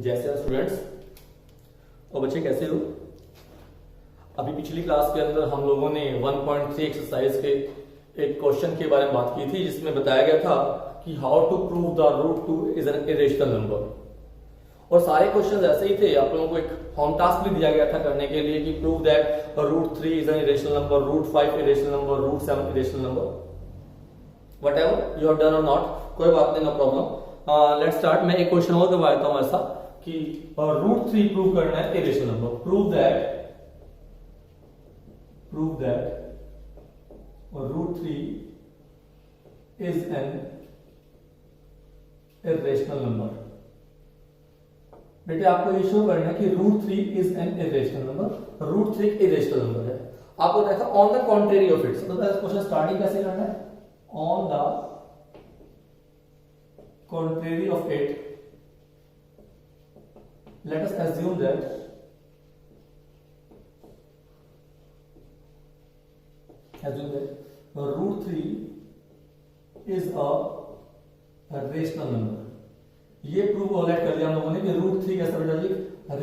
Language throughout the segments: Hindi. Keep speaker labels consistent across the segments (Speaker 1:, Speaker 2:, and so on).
Speaker 1: जैसे स्टूडेंट्स और बच्चे कैसे हो। अभी पिछली क्लास के अंदर हम लोगों ने 1.3 एक्सरसाइज के एक क्वेश्चन के बारे में बात की थी, जिसमें बताया गया था कि how to prove the root 2 is an irrational number. और सारे क्वेश्चन ऐसे ही थे। आप लोगों को एक होम टास्क भी दिया गया था करने के लिए कि prove that root 3 is an irrational number, root 5 irrational number, root 7 irrational number. Whatever you have done or not, कोई बात नहीं, नो प्रॉब्लम। Let's start. मैं एक क्वेश्चन और करवा देता हूं ऐसा कि रूट 3 प्रूव करना है irrational number. Prove that root 3 is an irrational number. बेटे आपको ये शो करना है कि root 3 is an irrational number. Root 3 एक इरेशनल नंबर है। आपको देखा on the contrary of it. तो क्वेश्चन स्टार्टिंग कैसे करना है? On the contrary of it, let us assume that root 3 is a rational number। ये प्रूव ऑलरेडी कर लिया हम लोगों ने कि रूट 3 कैसा बेटा जी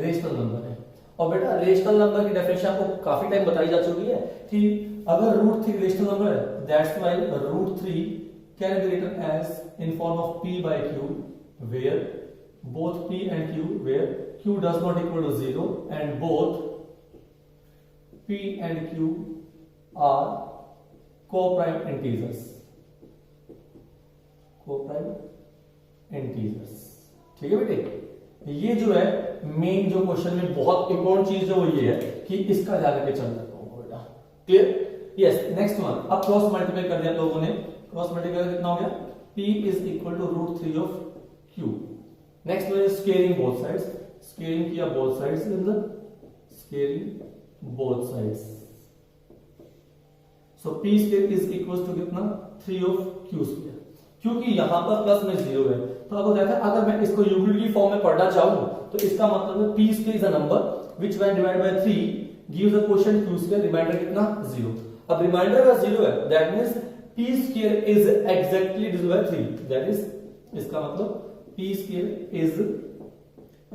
Speaker 1: रेशनल नंबर है। और बेटा रेशनल नंबर की डेफिनेशन आपको काफी टाइम बताई जा चुकी है कि अगर रूट 3 रेशनल नंबर है, that's why root 3 can be written as in form of p by q, where both p and q, where q does not equal to 0 and both p and q are co-prime integers। ठीक है बेटे। ये जो है मेन जो क्वेश्चन में बहुत इंपॉर्टेंट चीज जो वो ये है कि इसका ध्यान रखे चल रहा है बेटा। क्लियर? यस। नेक्स्ट वन, अब क्रॉस मल्टीप्लाई कर दिया लोगों ने। क्रॉस मल्टीप्लाई कितना हो गया? p is equal to root 3 of q। Next one is squaring both sides. Squaring किया बोथ साइड्स के अंदर, squaring both sides. So p square is equal to कितना? 3 ऑफ q स्क्वायर। क्योंकि यहां पर प्लस में 0 है तो आपको देखा अगर मैं इसको यूक्लिड की फॉर्म में पढ़ना चाहूं तो इसका मतलब है p square is a number which when divided by 3 gives a quotient q square. Remainder कितना? 0। अब रिमाइंडर का 0 है, that means p square is exactly divisible by 3। That is इसका मतलब p square is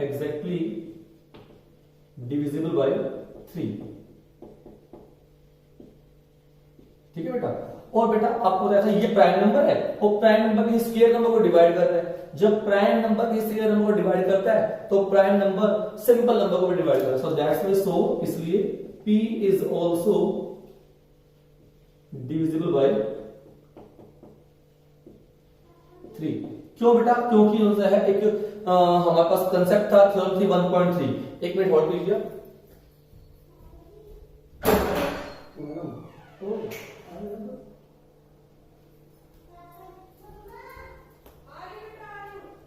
Speaker 1: exactly divisible by 3। ठीक है बेटा। और बेटा आपको देखा ये प्राइम नंबर है और प्राइम नंबर के स्क्वायर नंबर को डिवाइड कर रहा है। जब प्राइम नंबर के स्क्वायर नंबर को डिवाइड करता है तो प्राइम नंबर सिंपल नंबर को भी डिवाइड करता है। सो दैट्स व्हाई, सो इसलिए p is also divisible by 3। क्यों बेटा? क्योंकि जो है एक हमारे पास कंसेप्ट था थ्योरम थी 1.3। एक मिनट होल्ड कीजिए।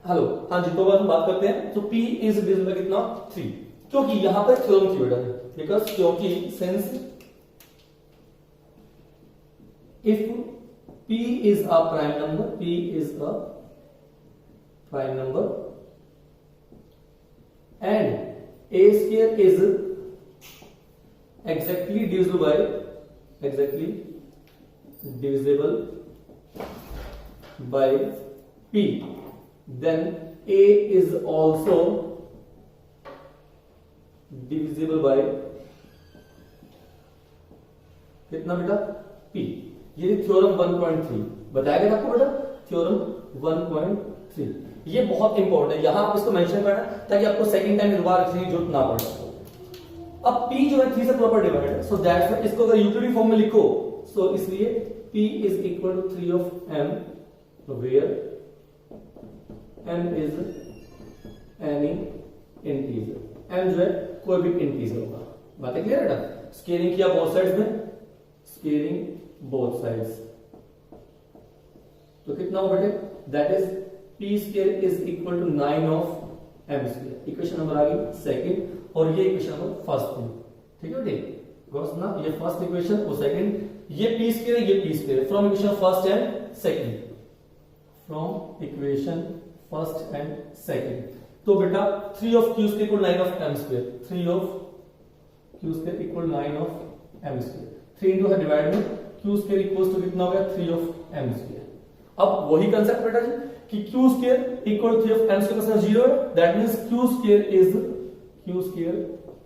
Speaker 1: हेलो, हाँ जी। तो हम बात करते हैं। तो p इज डिविजिबल बाय कितना? 3। क्योंकि यहां पर थ्योरम थी बेटा, बिकॉज क्योंकि since if p is a prime number, p is a prime number and a square is exactly divisible by p, then a is also divisible by कितना बेटा? p। ये थ्योरम 1.3 बताया गया था आपको बेटा, थ्योरम 1.3। ये बहुत इंपॉर्टेंट है, यहां आप इसको मेंशन करना ताकि आपको सेकंड टाइम दोबारा रखने की जरूरत ना पड़े। अब p जो है 3 से प्रॉपर डिवाइड है, सो दैट्स व्हाई इसको अगर यूक्लिड फॉर्म में लिखो सो इसलिए p is equal to 3 of m, where m is any integer. m जो है कोई भी इंटीजर होगा। बात क्लियर है बेटा? स्केलिंग किया बोथ साइड्स में, स्केलिंग बोथ साइड्स तो कितना हो बेटे? That is p square is equal to 9 of m square. Equation number आ गई सेकंड और ये इक्वेशन नंबर फर्स्ट थी। ठीक है बेटे? गॉस ना, ये फर्स्ट इक्वेशन और सेकंड, ये p स्क्वायर, ये p square from equation first and second, from equation first and second. तो बेटा 3 of q square equal 9 of m square, 3 of q square equal 9 of m square. 3 into है डिवाइड में q स्क्वायर इक्वल्स टू कितना हो गया? 3 ऑफ m स्क्वायर। अब वही कंसेप्ट बेटा जी, कि Q square equal 3 of M square 0 है, that means Q square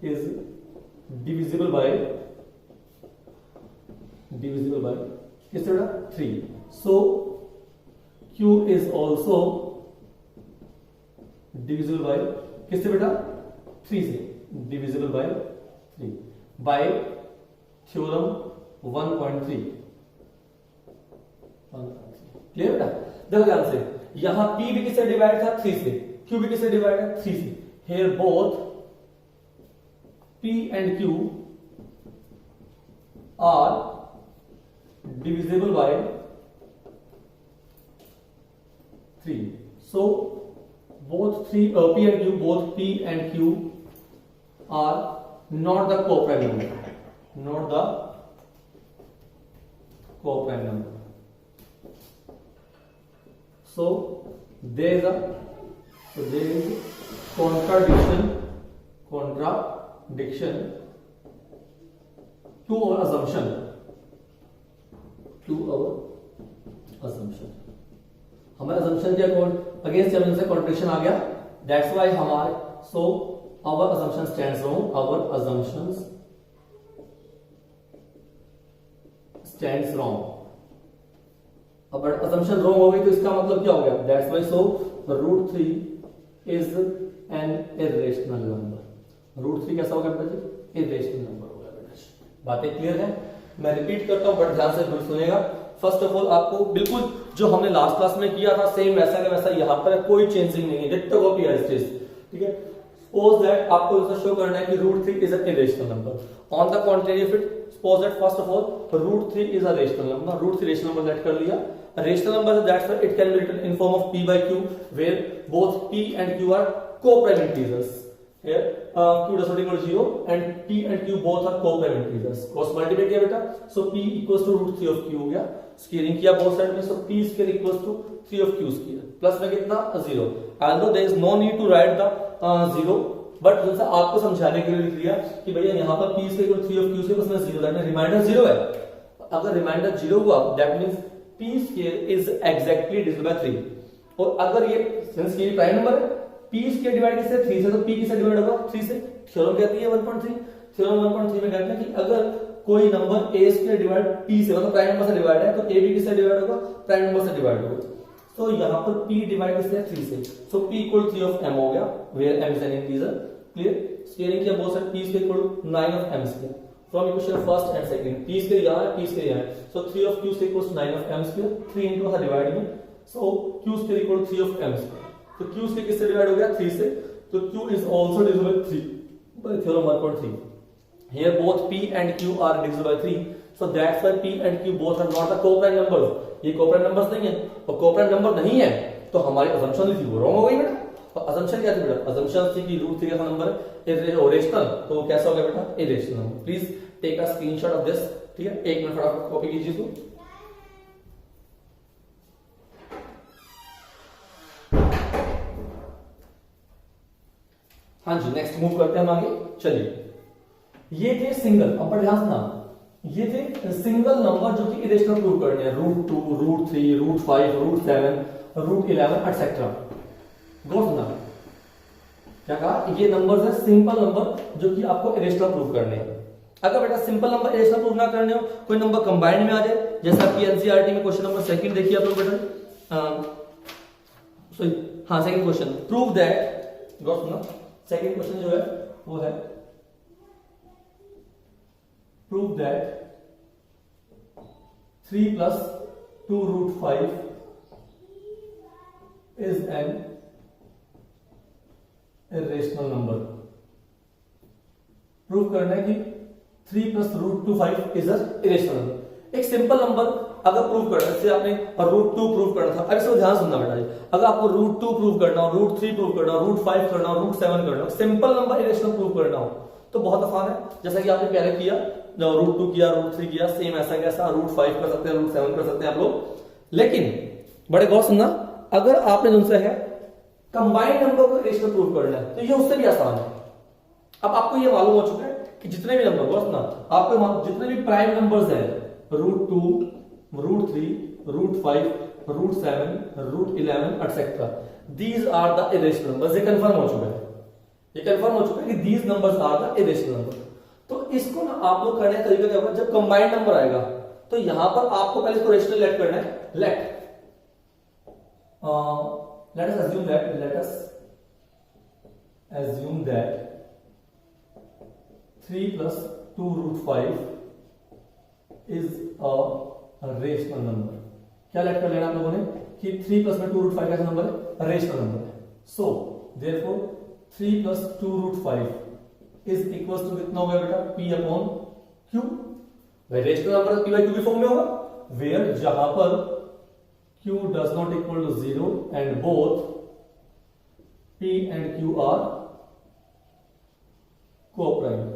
Speaker 1: is divisible by किससे बेटा 3. So Q is also divisible by किससे बेटा 3 से, divisible by 3 by theorem 1.3. Clear बेटा? देखो ध्यान से, यहां P भी किससे डिवाइड था 3 से, Q भी किससे डिवाइड है 3 से. Here both P and Q are divisible by 3. So both P and Q are not the co-prime number. So there is contradiction to our assumption. हमारे assumption के अगेंस्ट जब इनसे कॉन्ट्रडिक्शन आ गया, दैट्स वाई हमारे our assumption stands wrong. अब assumption wrong हो गई तो इसका मतलब क्या हो गया? That's why root 3 is an irrational number. root 3 कैसा हो गया बेटा जी? irrational number हो गया बेटा. बातें क्लियर है? मैं रिपीट करता हूं बट ध्यान से बिल्कुल सुनेगा. फर्स्ट ऑफ ऑल आपको बिल्कुल जो हमने लास्ट क्लास में किया था सेम वैसा का वैसा यहाँ पर कोई चेंजिंग नहीं है, डिट्टो कॉपी है इस चीज. ठीक है, सपोज दैट आपको इसे शो करना है कि root 3 is an irrational number. On the contrary if it suppose that first of all root 3 is a rational number. Root 3 rational number let कर लिया. Rational number that's why it can be written in form of p by q where both p and q are co-prime integers. Here q does not equal 0 and p and q both are co-prime integers. Cross multiply किया बेटा, सो p equals to root 3 of q हो गया. स्क्वायरिंग किया बोथ साइड में, सो p square equals to 3 of q square plus में कितना 0. although there is no need to write the 0 but जैसा आपको समझाने के लिए लिख दिया कि भैया यहाँ पर p square equal 3 of q square उसमें 0 दैट मींस रिमाइंडर 0 है. अगर रिमाइंडर 0 हुआ that means p square is exactly divisible by 3. और अगर ये सिंस ये प्राइम नंबर है p स्क्वायर डिवाइड किससे 3 से, तो p किससे डिवाइड होगा 3 से. थ्योरम कहती है 1.3. थ्योरम 1.3 में कहते हैं कि अगर कोई number a square divide p से मतलब प्राइम नंबर से डिवाइड है तो a भी किससे डिवाइड होगा? प्राइम नंबर से डिवाइड होगा. तो यहाँ पर p डिवाइड किससे 3 से, so p equal 3 of m हो गया where m is an integer. Clear? Squaring किया both side, p square equal 9 of m square from equation first and second. p square यहां है, p स्क्वायर यहां है, so 3 of q square equals 9 of m square. 3 into था डिवाइड में, so q square equal 3 of m square. तो q स्क्वायर किससे डिवाइड हो गया 3 से, तो q is also divisible by 3 by theorem 1.3. here both p and q are divisible by 3, so that's why p and q both are not the co-prime numbers. ये co-prime numbers नहीं है, और co-prime number नहीं है तो हमारी assumption थी वो wrong हो गई बेटा. और assumption क्या थी बेटा? assumption थी कि रूट 3 का नंबर है irrational, तो वो कैसा हो गया बेटा? irrational number. Please take a screenshot of this. ठीक है, एक मिनट फटाफट कॉपी कीजिए इसको. हाँ जी, नेक्स्ट मूव करते हैं हम आगे. चलिए, ये थे सिंगल, अब ध्यान सुना, ये थे सिंगल नंबर जो कि इरेशनल प्रूव करने हैं. Root 2, root 3, root 5, root 7, root 11 et cetera. गौर सुना क्या कहा? ये नंबर्स है सिंपल नंबर जो कि आपको इरेशनल प्रूव करने हैं. अगर बेटा सिंपल नंबर इरेशनल प्रूव ना करने हो, कोई नंबर कंबाइंड में आ जाए, जैसा कि एनसीईआरटी में क्वेश्चन नंबर 2 देखिए आप लोग बेटा. सॉरी हाँ, सेकंड क्वेश्चन प्रूव दैट. गौर सुना, सेकंड क्वेश्चन जो है वो है prove that 3 plus 2 root 5 is an irrational number. Prove करना है कि 3 plus root 2 5 is an irrational number. एक सिंपल नंबर अगर प्रूव करना है, जैसे आपने रूट 2 प्रूव करना था, अगर इसको ध्यान सुनना बेटा जी, अगर आपको रूट 2 प्रूव करना हो, रूट 3 प्रूव करना हो, रूट 5 करना हो, रूट 7 करना हो, सिंपल नंबर इरेशनल प्रूव करना हो तो बहुत आसान है. जैसा कि आपने पहले किया, रूट 2 किया, रूट 3 किया, सेम ऐसा कैसा रूट 5 कर सकते हैं, रूट 7 कर सकते हैं आप लोग. लेकिन बड़े गौर सुनना, अगर आपने जो है कंबाइंड नंबर को इरेशनल प्रूव करना है तो ये उससे भी आसान है. अब आपको ये मालूम हो चुका है कि जितने भी नंबर, गौर सुनना, आपको जितने भी प्राइम नंबर्स हैं, root 2, root 3, root 5 √7, √11 etcetera, these are the irrational numbers. ये कंफर्म हो चुका है, ये कंफर्म हो चुका है कि these numbers are the irrational number. तो इसको ना आप लोग करने का तरीका क्या होगा, जब कंबाइंड नंबर आएगा तो यहां पर आपको पहले इसको रेशनल लेट करना है। Let us assume that 3 plus 2 √5 is a rational number. क्या लेट कर लेना आप लोगों ने कि 3 प्लस में 2 √5 कैसा नंबर है, रेशनल नंबर है। So therefore 3 plus 2 √5 is equal to कितना हो गया बेटा, P अपॉन Q। भाई rational number P by Q की फॉर्म में होगा, वेयर जहां पर Q does not equal to 0 and both P and Q are co-prime।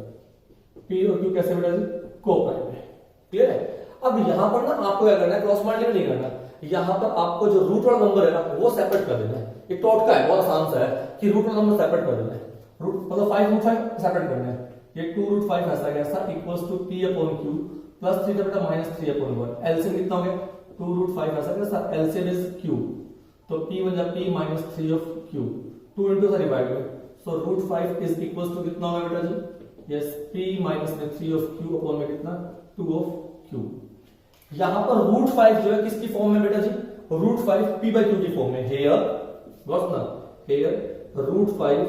Speaker 1: P और Q कैसे बेटा जी, co-prime है। क्लियर है। अब यहां पर ना आपको क्या करना है, क्रॉस मल्टीप्लाई नहीं करना, यहां पर आपको जो रूट वाला नंबर है ना वो सेपरेट कर देना है। एक टोटका है, बहुत आसान सा है कि रूट वाला नंबर सेपरेट कर देना है। रूट मतलब 5 √5 सेपरेट करना है। ये 2 √5 ऐसा कैसा equals to P upon Q plus 3 बेटा माइनस 3 अपॉन 1। एलसीएम कितना हो गया, 2 √5 ऐसा कैसा, एलसीएम इज Q, तो P बन जाए P minus 3 of Q, 2 into से डिवाइड में, सो √5 इज इक्वल्स टू कितना होगा बेटा जी, यस P माइनस में 3 ऑफ Q अपॉन में कितना 2 ऑफ Q। यहां पर √5 जो है किसकी फॉर्म में बेटा जी, √5 P बाई Q की फॉर्म में। हियर गॉट ना, here √5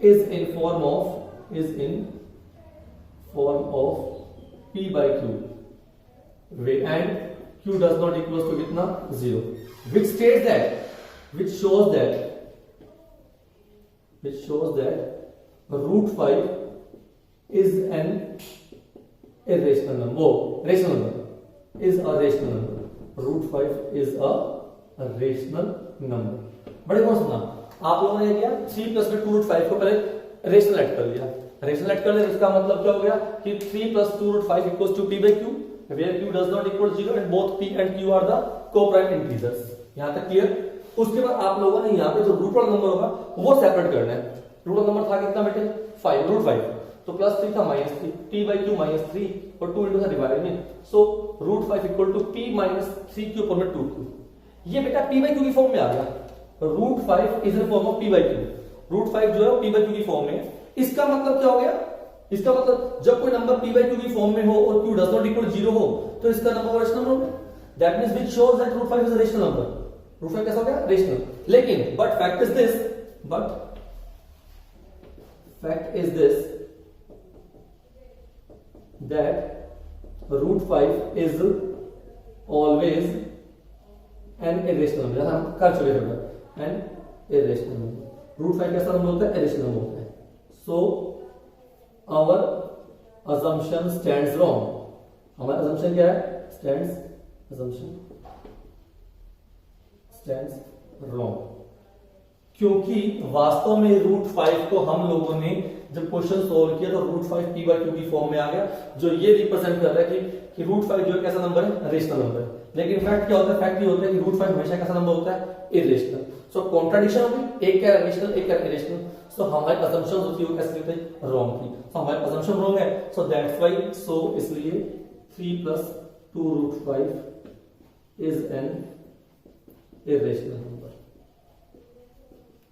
Speaker 1: is in form of P by Q and Q does not equals to कितना 0, which states that which shows that √5 is an irrational number, rational number is a rational number, √5 is a rational number। बड़े कौन सुना आप लोगों ने क्या 3 प्लस में 2 √5 को पहले रेशनल ऐड कर लिया, रेशनल ऐड कर लिया, इसका मतलब क्या हो गया कि 3 plus 2 √5 equals to P by Q where Q does not equal 0 and both P and Q are the co-prime integers। यहां तक क्लियर। उसके बाद आप लोगों ने यहां पे जो रूट वाला नंबर होगा वो सेपरेट करना है। रूट वाला नंबर था कितना बेटे 5 √5, तो प्लस 3 था minus 3, P by Q minus 3 और 2 इंटू से डिवाइड में, so √5 equal to P minus 3Q upon में 2Q। ये बेटा P by Q की फॉर्म में आ गया, √5 is in form of P by Q, √5 जो है P by Q की फॉर्म में। इसका मतलब क्या हो गया, इसका मतलब जब कोई नंबर P by Q की फॉर्म में हो और Q डज नॉट इक्वल 0 हो तो इसका नंबर रेशनल नंबर हो गया। That means which shows that √5 is a rational number. √5 कैसा हो गया, रेशनल। लेकिन but fact is this that √5 is always an irrational number। हम कर चुके हैं an irrational number। √5 कैसा नंबर होता है, irrational नंबर होता है। So our assumption stands wrong। हमारा assumption क्या है, stands wrong, क्योंकि वास्तव में √5 को हम लोगों ने जब क्वेश्चन सोल्व किया तो √5 P by Q की फॉर्म में आ गया, जो ये रिप्रेजेंट कर रहा है कि √5 जो है कैसा नंबर है, रेशनल नंबर है। लेकिन फैक्ट क्या होता है, फैक्ट ये होता है कि √5 हमेशा कैसा नंबर होता है, इरेशनल। सो कॉन्ट्राडिक्शन होगी, एक कह रहा है रेशनल, एक कह रहा है इरेशनल। सो हमारी असम्पशन होती है वो कैसी होती है, रॉन्ग थी। सो हमारी असम्पशन रॉन्ग है, सो दैट्स व्हाई, सो इसलिए 3 plus 2 √5 is an irrational number.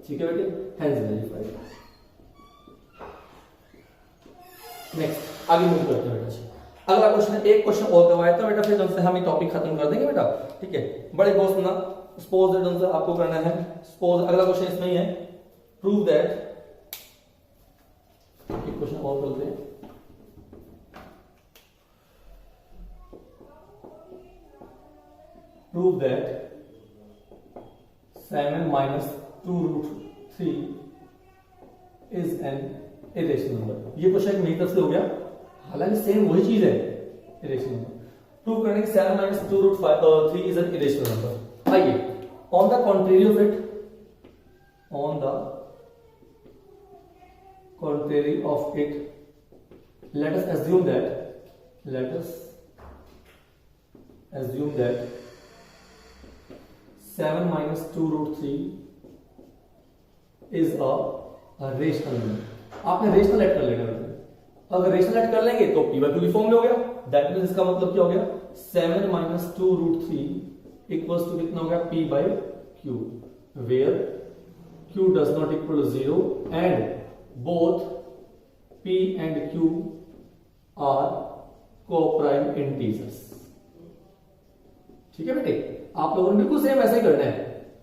Speaker 1: ठीक है बेटे, हेंस वेरीफाइड। नेक्स्ट आगे मूव करते हैं बेटा। अगला क्वेश्चन, एक क्वेश्चन और करवाया था बेटा, फिर तुमसे हम ये टॉपिक खत्म कर देंगे बेटा। ठीक है, बड़े गौर सुनना। सपोज दैट तुमसे आपको करना है, सपोज अगला क्वेश्चन इसमें ही है, प्रूव दैट, एक क्वेश्चन और करते हैं। Prove that 7 minus 2 √3 is an irrational number. ये क्वेश्चन मेरी तरफ से हो गया, हालांकि सेम वही चीज है, इरेशनल नंबर। प्रूव करने की 7 minus 2 √3 is an irrational number. आइए, on the contrary of it, on the contrary of it, let us assume that 7 minus 2 √3 is a rational number. आपने रेशनल ऐड कर लेना है। अगर रेशनल ऐड कर लेंगे तो P by Q की फॉर्म में हो गया। दैट मींस इसका मतलब क्या हो गया, 7 minus 2 √3 इक्वल्स टू कितना हो गया p by q, where q does not equal to 0 and both p and q are coprime integers. ठीक है बेटे, आप लोगों ने बिल्कुल सेम ऐसे ही करना है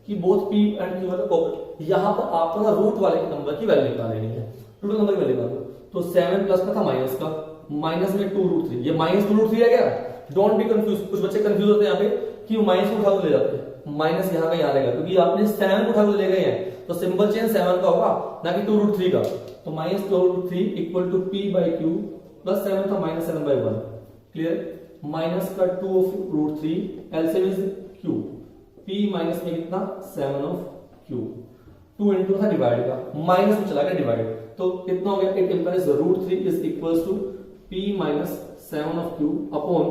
Speaker 1: कि बोथ p एंड q वाला कोप्राइम। यहां पर आपको ना रूट वाले नंबर की वैल्यू निकाल लेनी है, रूट नंबर की वैल्यू निकालो। तो 7 प्लस का था माइनस का, माइनस में 2√3, ये माइनस 2√3 है क्या? डोंट बी कंफ्यूज, कुछ बच्चे कंफ्यूज होते हैं यहाँ पे कि माइनस को उठा के ले जाते हैं, माइनस यहाँ का यहाँ रहेगा क्योंकि आपने 7 को उठा के ले गए हैं, तो सिंबल चेंज 7 का होगा ना कि 2√3 का। तो minus 2√3 equal to p by q plus 7 था माइनस 7 बाई 1। क्लियर? माइनस का 2 of √3, LCM is q, p minus में कितना 7 ऑफ q, 2 इंटू था डिवाइड का, माइनस में चला गया डिवाइड, तो कितना हो गया? It implies √3 is equals to p minus 7 of q upon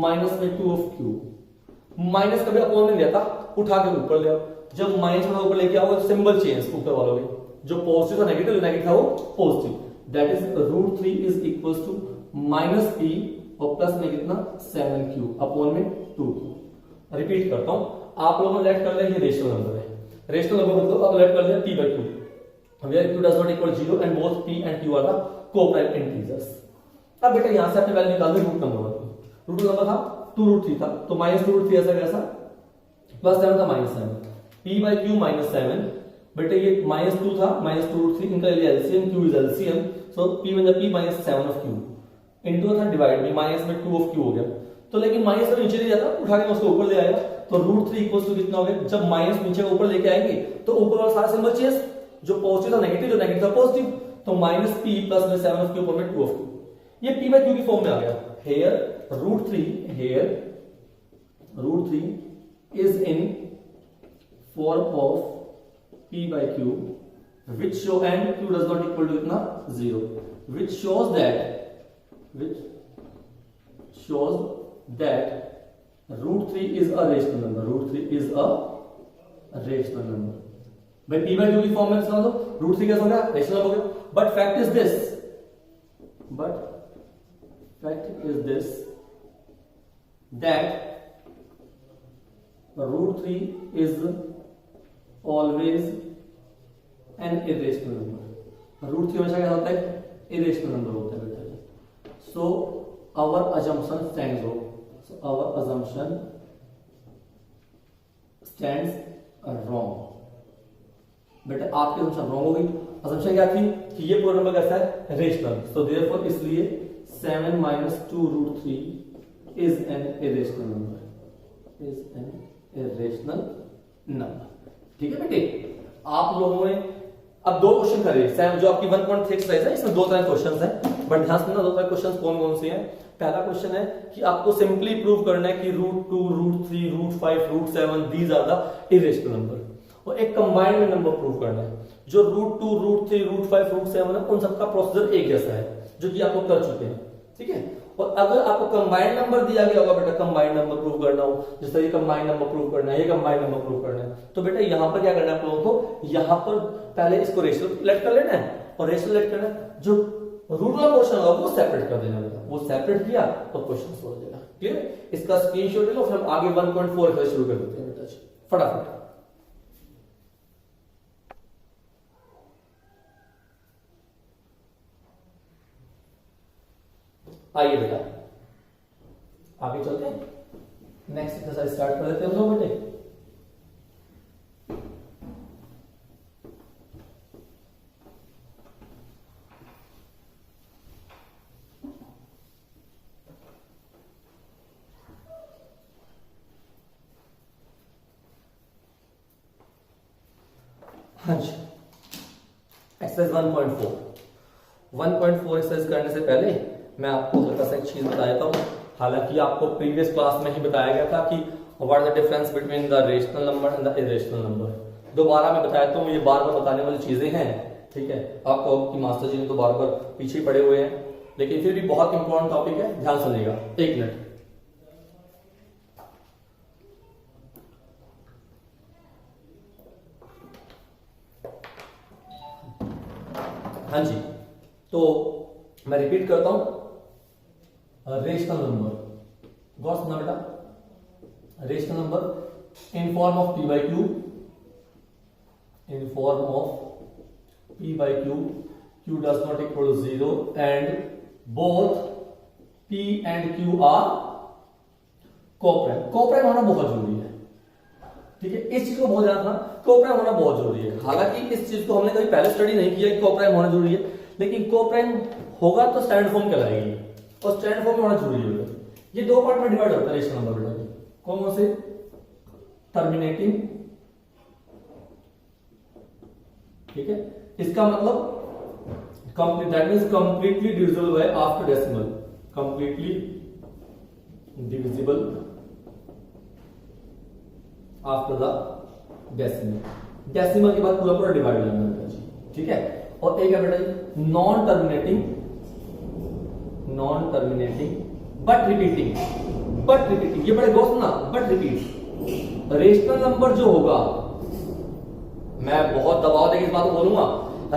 Speaker 1: minus में 2 ऑफ q। माइनस कभी अपॉन नहीं लिया था, उठा के ऊपर ले आओ। जब माइनस वाला ऊपर लेके आओगे सिंबल चेंज ऊपर वालों में, जो पॉजिटिव था नेगेटिव, नेगेटिव था वो positive, that is √3 is equals to minus p और प्लस में कितना 7q अपॉन में 2q। रिपीट करता हूं, आप लोगों ने लेट कर लिया ये रेशनल नंबर है, रेशनल नंबर मतलब अब लेट कर लिया p by q where q does not equal 0 and both p and q are the co-prime integers। अब बेटा यहां से आपने वैल्यू निकाल दी रूट नंबर की, रूट नंबर था 2√3 था, तो माइनस 2√3 ऐसा कैसा, प्लस 7 था minus 7, p by q minus 7, बेटे ये माइनस 2 था माइनस 2√3, इनका ले लिया LCM, q is LCM, so p बन जाता p minus 7 of q into था डिवाइड में माइनस में 2 ऑफ q हो गया। तो लेकिन माइनस से नीचे ले जाता, उठा के उसको ऊपर ले आएगा, तो √3 इक्वल्स टू कितना हो गया? जब माइनस नीचे ऊपर लेके आएंगे तो ऊपर वाला सारा सिंबल चेंज, जो पॉजिटिव था नेगेटिव, जो नेगेटिव था पॉजिटिव, तो माइनस p प्लस में 7 ऑफ q ऊपर में 2 ऑफ q, ये p बाय q की फॉर्म में आ गया। here √3 is in form of p by q which show and q does not equal to कितना 0, which shows that √3 is a rational number, √3 is a rational number। भाई p by q की फॉर्म में समझ लो √3 कैसा हो गया? रेशनल हो गया। But fact is this that √3 is always an irrational number। √3 हमेशा क्या होता है? irrational number होता है बेटा। so our assumption stands wrong, so our assumption stands wrong। बेटा आपकी assumption wrong हो गई। assumption क्या थी कि ये पूरा नंबर कैसा है? रेशनल। so therefore इसलिए 7 minus 2√3 is an irrational number, is an irrational number। ठीक है बेटे, आप लोगों ने अब दो क्वेश्चन करे, सैम जो आपकी 1.3 एक्सरसाइज है, इसमें दो तरह के क्वेश्चंस हैं, बट ध्यान से ना दो तरह के क्वेश्चंस कौन कौन से हैं। पहला क्वेश्चन है कि आपको सिंपली प्रूव करना है कि √2 √3 √5 √7 these are the irrational number, और एक कंबाइंड में नंबर प्रूव करना है। जो √2 √3 √5 √7 है उन सबका प्रोसीजर एक जैसा है, जो कि आप लोग कर चुके हैं। ठीक है, और अगर आपको कंबाइंड नंबर दिया गया होगा बेटा, कंबाइंड नंबर प्रूव करना हो, जैसे ये कंबाइंड नंबर प्रूव करना है, ये कंबाइंड नंबर प्रूव करना है, तो बेटा यहां पर क्या करना है आप लोगों को? यहां पर पहले इसको रेशनल लेट कर लेना है, और रेशनल लेट करना है, जो रूट वाला पोर्शन होगा वो सेपरेट कर देना बेटा, वो सेपरेट किया और क्वेश्चन सोल्व हो जाएगा। क्लियर? इसका स्क्रीनशॉट ले लो, फिर हम आगे 1.4 का शुरू कर देते हैं बेटा, फटाफट। आइए बेटा आगे चलते हैं, नेक्स्ट एक्सरसाइज स्टार्ट कर देते हैं हम लोग बेटे। हाँ जी, एक्सरसाइज 1.4 एक्सरसाइज करने से पहले मैं आपको हल्का सा एक चीज बता देता हूँ। हालांकि आपको प्रीवियस क्लास में ही बताया गया था कि what is the difference between the rational number and the irrational number. दोबारा मैं बताता हूँ, ये बार बार बताने वाली चीजें हैं। ठीक है, आपको आपकी मास्टर जी ने तो बार बार पीछे पड़े हुए हैं, लेकिन फिर भी बहुत इंपॉर्टेंट टॉपिक है, ध्यान सुनिएगा। एक मिनट। हाँ जी, तो मैं रिपीट करता हूं, रेशनल नंबर गौर सुनना बेटा, rational number in form of p by q, in form of p by q, q does not equal to 0 and both p and q are coprime. Coprime होना बहुत जरूरी है, ठीक है, इस चीज को बहुत ध्यान रखना, कोप्राइम होना बहुत जरूरी है। हालांकि इस चीज को हमने कभी पहले स्टडी नहीं किया कि कोप्राइम होना जरूरी है, लेकिन कोप्राइम होगा तो स्टैंडर्ड फॉर्म कहलाएगी और स्टैंडर्ड फॉर्म में होना जरूरी होगा। ये दो पार्ट में डिवाइड होता है रेशनल नंबर बेटा, कौन से? टर्मिनेटिंग, ठीक है, इसका मतलब that means completely divisible by after decimal, completely divisible after the decimal. Decimal के बाद पूरा पूरा डिवाइड हो जाएगा बेटा जी, ठीक है। और एक है बेटा जी non terminating, non terminating but repeating, but repeating, ये बड़े दोस्त ना, बट रिपीट। रेशनल नंबर जो होगा, मैं बहुत दबाव देकर इस बात को बोलूंगा,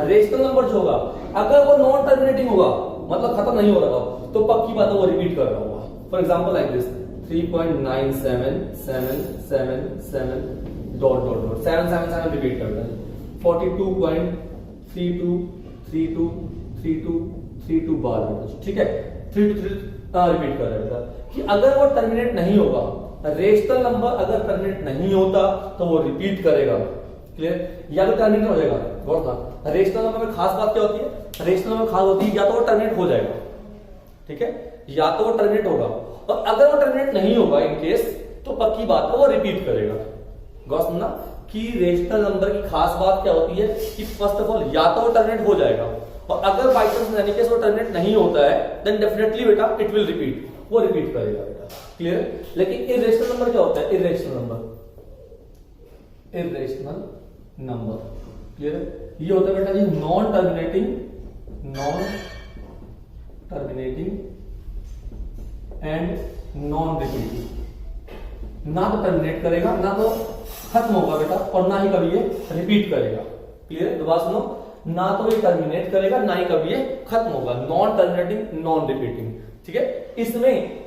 Speaker 1: रेशनल नंबर जो होगा अगर वो नॉन टर्मिनेटिंग होगा मतलब खत्म नहीं हो रहा तो पक्की बात है वो रिपीट कर रहा होगा। For example like this 3.9777 dot dot dot 777 repeat करता है, 42.32323232 बार, ठीक है, 3 रिपीट कर रहा है कि अगर वो टर्मिनेट नहीं होगा, रेशनल नंबर अगर टर्मिनेट नहीं होता तो वो रिपीट करेगा, क्लियर, या तो टर्मिनेट हो जाएगा। बहुत ना रेशनल नंबर में खास बात क्या होती है, रेशनल नंबर खास होती है या तो वो टर्मिनेट हो जाएगा, ठीक है, या तो वो टर्मिनेट होगा, और अगर वो टर्मिनेट नहीं होगा इन केस तो पक्की बात है वो रिपीट करेगा। गौर सुनना कि रेशनल नंबर की खास बात क्या होती है कि फर्स्ट ऑफ ऑल या तो वो टर्मिनेट हो जाएगा, और अगर बाई चांस एनी केस वो टर्मिनेट नहीं होता है देन डेफिनेटली बेटा इट विल रिपीट, वो रिपीट करेगा बेटा, क्लियर। लेकिन इर्रेशनल नंबर क्या होता है? Irrational number, irrational number, clear, ये होता है बेटा जी non terminating, non terminating and non repeating. ना तो टर्मिनेट करेगा, ना तो खत्म होगा बेटा, और ना ही कभी ये रिपीट करेगा, क्लियर। दोबारा सुनो, ना तो ये टर्मिनेट करेगा ना ही कभी ये खत्म होगा, नॉन टर्मिनेटिंग नॉन रिपीटिंग, ठीक है। इसमें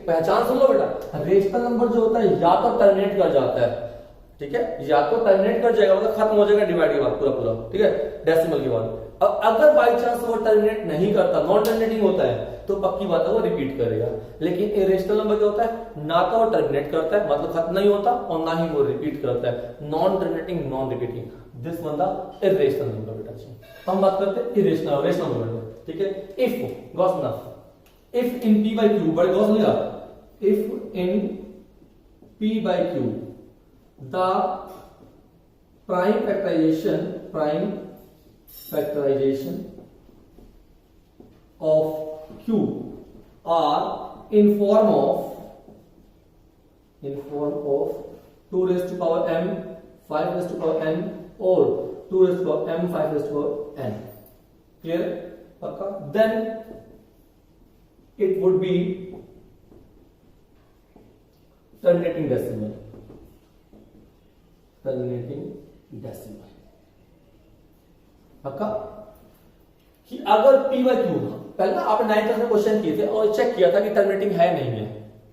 Speaker 1: पहचान सुन लो बेटा, रेशनल नंबर जो होता है या तो टर्मिनेट कर जाता है, ठीक है, या तो टर्मिनेट कर जाएगा मतलब खत्म हो जाएगा डिवाइड के बाद पूरा पूरा, ठीक है, डेसिमल के बाद। अब अगर बाई चांस वो टर्मिनेट नहीं करता, नॉन टर्मिनेटिंग होता है तो पक्की बात है वो रिपीट करेगा। लेकिन इरेशनल नंबर क्या होता है, ना तो वो टर्मिनेट करता है मतलब खत्म नहीं होता, और ना ही वो रिपीट करता है, non terminating non repeating, this one the irrational number बेटा। हम बात करते हैं इरेशनल रेशनल नंबर, ठीक है। इफ गॉस ना, if in p by q, बड़े गॉस नहीं रहा, if in p by q the prime factorization of q are in form of 2 raised to power m 5 raised to power n or 2 raised to power m 5 raised to power n, clear, पक्का, then it would be terminating decimal, terminating decimal, पक्का। कि अगर p by q, पहले आपने 9th क्लास में क्वेश्चन किए थे और चेक किया था कि टर्मिनेटिंग है नहीं है,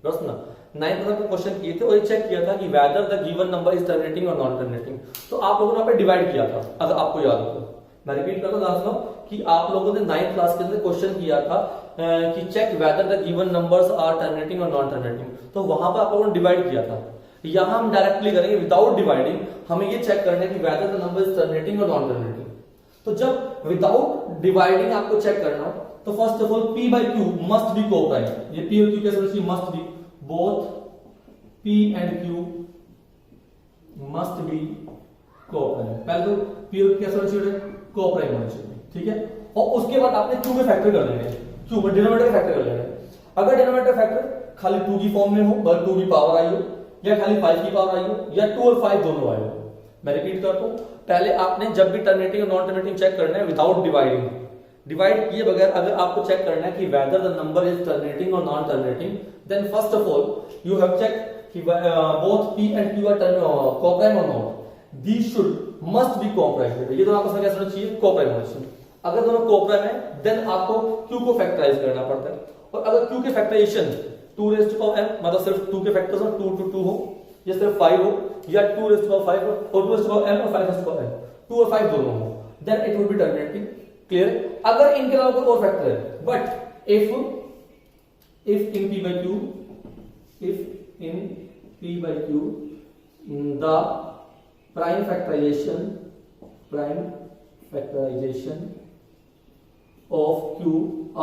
Speaker 1: दोस्त ना 9th क्लास में क्वेश्चन किए थे और चेक किया था कि whether the given number is terminating और नॉन टर्मिनेटिंग, तो आप लोगों ने वहां पे डिवाइड किया था, अगर आपको याद हो तो। मैं रिपीट करता हूं कि आप लोगों ने 9th क्लास के अंदर क्वेश्चन किया था कि check whether the given numbers are terminating और नॉन टर्मिनेटिंग, तो वहां पर आप लोगों ने डिवाइड किया था। यहां हम डायरेक्टली करेंगे विदाउट डिवाइडिंग, हमें ये चेक करना है कि whether the number is terminating और नॉन टर्मिनेटिंग। तो जब विदाउट डिवाइडिंग आपको चेक करना हो तो first of all p by q must be coprime, ये p और q कैसे होना चाहिए, must be, both p and q must be coprime. पहले तो p और q कैसे होना चाहिए, कोप्राइम होना चाहिए, ठीक है। और उसके बाद आपने q में फैक्टर कर लेंगे, q में डिनोमिनेटर फैक्टर कर लेंगे। अगर डिनोमिनेटर फैक्टर खाली 2 की फॉर्म में हो, बस 2 की पावर आई हो, या खाली 5 की पावर आई हो, या 2 और 5 दोनों आए हो। मैं रिपीट करता हूं, पहले आपने जब भी टर्मिनेटिंग और नॉन टर्मिनेटिंग चेक करना है विदाउट डिवाइडिंग, डिवाइड किए बगैर अगर आपको चेक करना है कि whether the number is terminating और non terminating, then first of all you have check कि both p and q are coprime और not, these should must be coprime. ये दोनों आपस में कैसे होना चाहिए, कोप्राइम होना चाहिए। अगर दोनों कोप्राइम है देन आपको q को फैक्टराइज करना पड़ता है, और अगर q के factorisation 2 raised to power m मतलब सिर्फ 2 के फैक्टर्स हो, 2 to 2 हो, जैसे 5 हो या 2 raised to power 5 हो और 2 raised to power m और 5 raised to power n, 2 और 5 दोनों हो, then it will be terminating. Clear? अगर इनके अलावा कोई और फैक्टर है, but if in p by q, if in p by q the prime factorization of q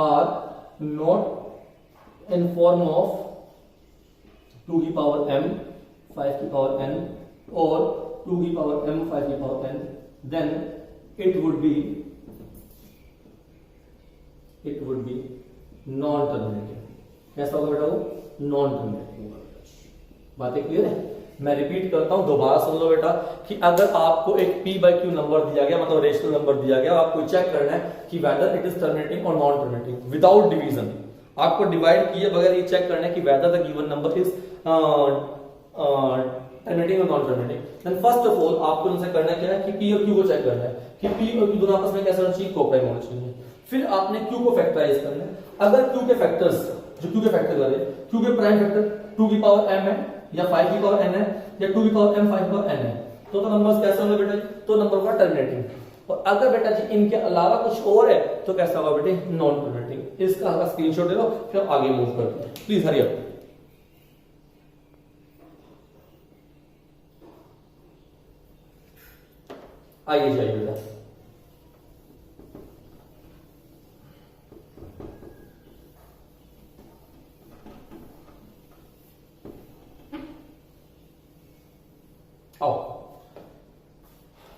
Speaker 1: are not in form of 2 की पावर m 5 की पावर n or 2 की पावर m 5 की power n, then it would be non terminating. कैसा होगा बेटा? वो नॉन टर्मिनेटिंग होगा। बातें क्लियर है? मैं रिपीट करता हूं, दोबारा सुन लो बेटा कि अगर आपको एक p by q नंबर दिया गया, मतलब रेशनल नंबर दिया गया, आपको चेक करना है कि वेदर इट इज टर्मिनेटिंग और नॉन टर्मिनेटिंग विदाउट डिवीजन। आपको डिवाइड किए बगैर ये चेक करना है कि whether the given number is terminating और non terminating. Then first of all आपको इनसे करना क्या है कि p और q को चेक करना है कि p और q दोनों आपस में कैसा होना चाहिए, कोप्राइम होना चाहिए। फिर आपने q को फैक्टराइज करना है। अगर q के फैक्टर्स, जो q के फैक्टर कर रहे हैं, q के प्राइम फैक्टर 2 की पावर m है या 5 की पावर n है या 2 की पावर m 5 की पावर n है, तो नंबर्स कैसे होंगे बेटा? तो नंबर होगा टर्मिनेटिंग। और अगर बेटा जी इनके अलावा कुछ और है तो कैसा होगा बेटे? Non terminating. इसका हल्का स्क्रीनशॉट ले लो, फिर आगे मूव करते हैं। Please hurry up. आइए जाइए बेटा। आओ,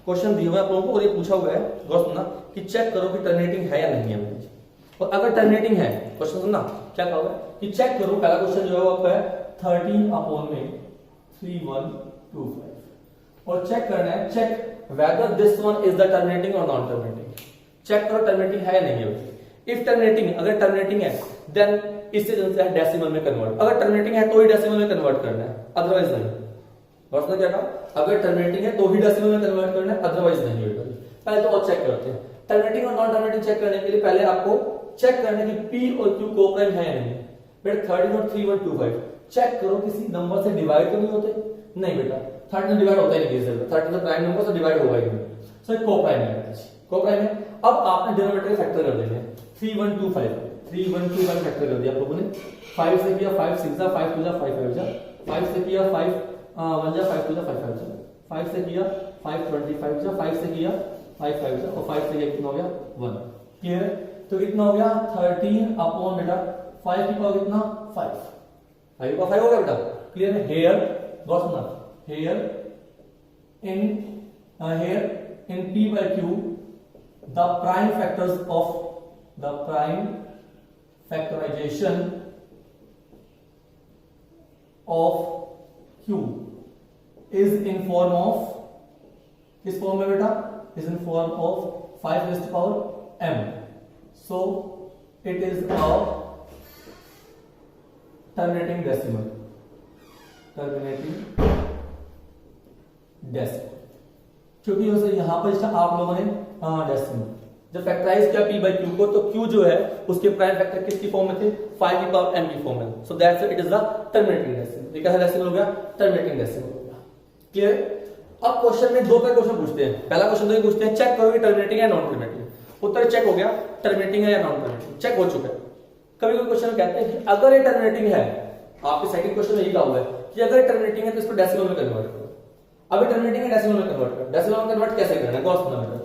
Speaker 1: क्वेश्चन दिया हुआ है आप लोगों को और ये पूछा हुआ है, गौर सुनना कि चेक करो कि टर्मिनेटिंग है या नहीं है। और अगर टर्मिनेटिंग है, क्वेश्चन सुनना क्या कहा हुआ है कि चेक करो। पहला क्वेश्चन जो है वो आपका है 13/3125 और चेक करना है, check whether this one is the terminating और नॉन टर्मिनेटिंग। चेक करो टर्मिनेटिंग है या नहीं है। इफ टर्मिनेटिंग, अगर टर्मिनेटिंग है देन इससे डेसिमल में कन्वर्ट, अगर टर्मिनेटिंग है तो ही डेसिमल में कन्वर्ट करना है, अदरवाइज नहीं। क्या कहा? अगर टर्मिनेटिंग है तो ही डेसिमल में कन्वर्ट करना है, अदरवाइज नहीं होगा। पहले तो और चेक करते हैं टर्मिनेटिंग और नॉन टर्मिनेटिंग। चेक करने के लिए पहले आपको चेक करना है कि p और q कोप्राइम है या नहीं। बेटा 13/3125 चेक करो किसी नंबर से डिवाइड तो नहीं होते? नहीं बेटा, 13 डिवाइड होता ही नहीं किसी से, 13 प्राइम नंबर से डिवाइड होगा ही नहीं। सो कोप्राइम है, कोप्राइम है। अब आपने डिनोमिनेटर के फैक्टर कर देने 3125 फैक्टर कर दिया आप लोगों ने। 5 से किया 5 6 जा 5 2 जा 5 5 जा, 5 से किया 5 1 जा 5 2 जा 5 5 जा, 5 से किया 5 25 जा, 5 से किया 5 5 जा और 5 से किया कितना हो गया 1। क्लियर है? तो कितना हो गया 13 अपॉन बेटा 5 की पावर कितना 5, 5 की पावर 5 हो गया बेटा। क्लियर है? हेयर गॉट ना, here in p by q the prime factors of the prime factorization of q is in form of, किस फॉर्म में बेटा? is in form of 5 raised to power m, so it is a terminating decimal, क्योंकि यहां पर आप लोगों ने डेसिमल जब फैक्टराइज किया p by q को, तो q जो है उसके प्राइम फैक्टर किसकी फॉर्म में थे? 5 की पावर m की फॉर्म में। So that's it is the terminating decimal. ये कैसा डेसिमल हो गया? टर्मिनेटिंग डेसिमल हो गया। क्लियर? अब क्वेश्चन में दो तरह क्वेश्चन पूछते हैं। पहला क्वेश्चन तो ये पूछते हैं चेक करो कि टर्मिनेटिंग है नॉन टर्मिनेटिंग। उत्तर चेक हो गया, टर्मिनेटिंग है या नॉन टर्मिनेटिंग, चेक हो चुका है। कभी कोई क्वेश्चन कहते हैं कि अगर ये टर्मिनेटिंग है, आपके सेकंड क्वेश्चन में यही कहा हुआ है कि अगर ये टर्मिनेटिंग है तो इसको डेसिमल में कन्वर्ट करो। अभी टर्मिनेटिंग है, डेसिमल में कन्वर्ट करो। डेसिमल में कन्वर्ट कैसे करना है? गौर सुनना बेटा,